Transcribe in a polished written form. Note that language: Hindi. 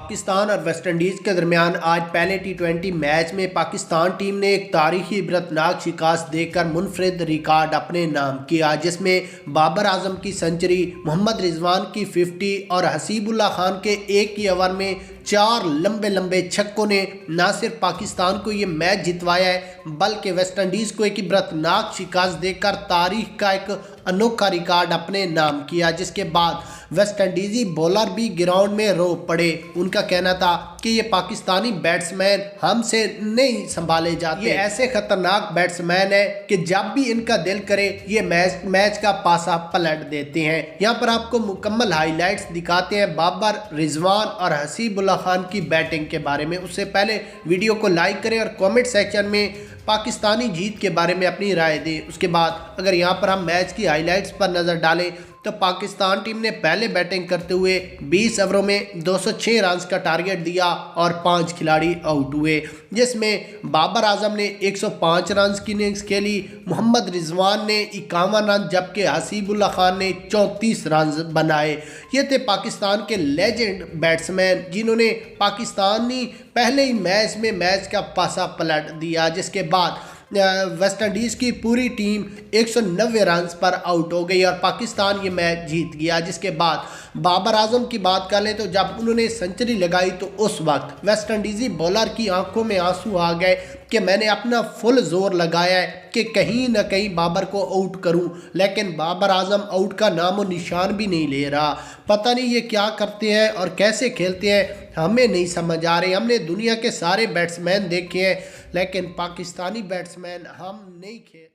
पाकिस्तान और वेस्टइंडीज़ के दरमियान आज पहले टी20 मैच में पाकिस्तान टीम ने एक तारीखी इबरतनाक शिकस्त देकर मुनफरिद रिकॉर्ड अपने नाम किया, जिसमें बाबर आजम की सेंचुरी, मोहम्मद रिजवान की 50 और हसीबुल्लाह खान के एक ही ओवर में 4 लंबे लंबे छक्कों ने न सिर्फ पाकिस्तान को ये मैच जितवाया है बल्कि वेस्टइंडीज़ को एक इबरतनाक शिकस्त देकर तारीख का एक अनोखा रिकॉर्ड अपने नाम किया। जिसके बाद वेस्टइंडीज़ी बॉलर भी ग्राउंड में रो पड़े। उनका कहना था कि ये पाकिस्तानी बैट्समैन हमसे नहीं संभाले जाते, ये ऐसे खतरनाक बैट्समैन है कि जब भी इनका दिल करे ये मैच का पासा पलट देते हैं। यहाँ पर आपको मुकम्मल हाईलाइट्स दिखाते हैं बाबर, रिजवान और हसीबुल्लाह खान की बैटिंग के बारे में। उससे पहले वीडियो को लाइक करें और कमेंट सेक्शन में पाकिस्तानी जीत के बारे में अपनी राय दें। उसके बाद अगर यहाँ पर हम मैच की हाईलाइट्स पर नज़र डालें तो पाकिस्तान टीम ने पहले बैटिंग करते हुए 20 ओवरों में 206 रन का टारगेट दिया और 5 खिलाड़ी आउट हुए, जिसमें बाबर आजम ने 105 रन की इनिंग्स खेली, मोहम्मद रिजवान ने 51 रन जबकि हसीबुल्लाह खान ने 34 रन बनाए। ये थे पाकिस्तान के लेजेंड बैट्समैन जिन्होंने पाकिस्तानी पहले ही मैच में मैच का पासा पलट दिया। जिसके बाद वेस्टइंडीज़ की पूरी टीम 190 रन पर आउट हो गई और पाकिस्तान ये मैच जीत गया। जिसके बाद बाबर आजम की बात कर लें तो जब उन्होंने सेंचुरी लगाई तो उस वक्त वेस्टइंडीज़ी बॉलर की आंखों में आंसू आ गए कि मैंने अपना फुल जोर लगाया है कि कहीं ना कहीं बाबर को आउट करूं, लेकिन बाबर आजम आउट का नामो निशान भी नहीं ले रहा। पता नहीं ये क्या करते हैं और कैसे खेलते हैं, हमें नहीं समझ आ रहे। हमने दुनिया के सारे बैट्समैन देखे हैं लेकिन पाकिस्तानी बैट्समैन हम नहीं खेल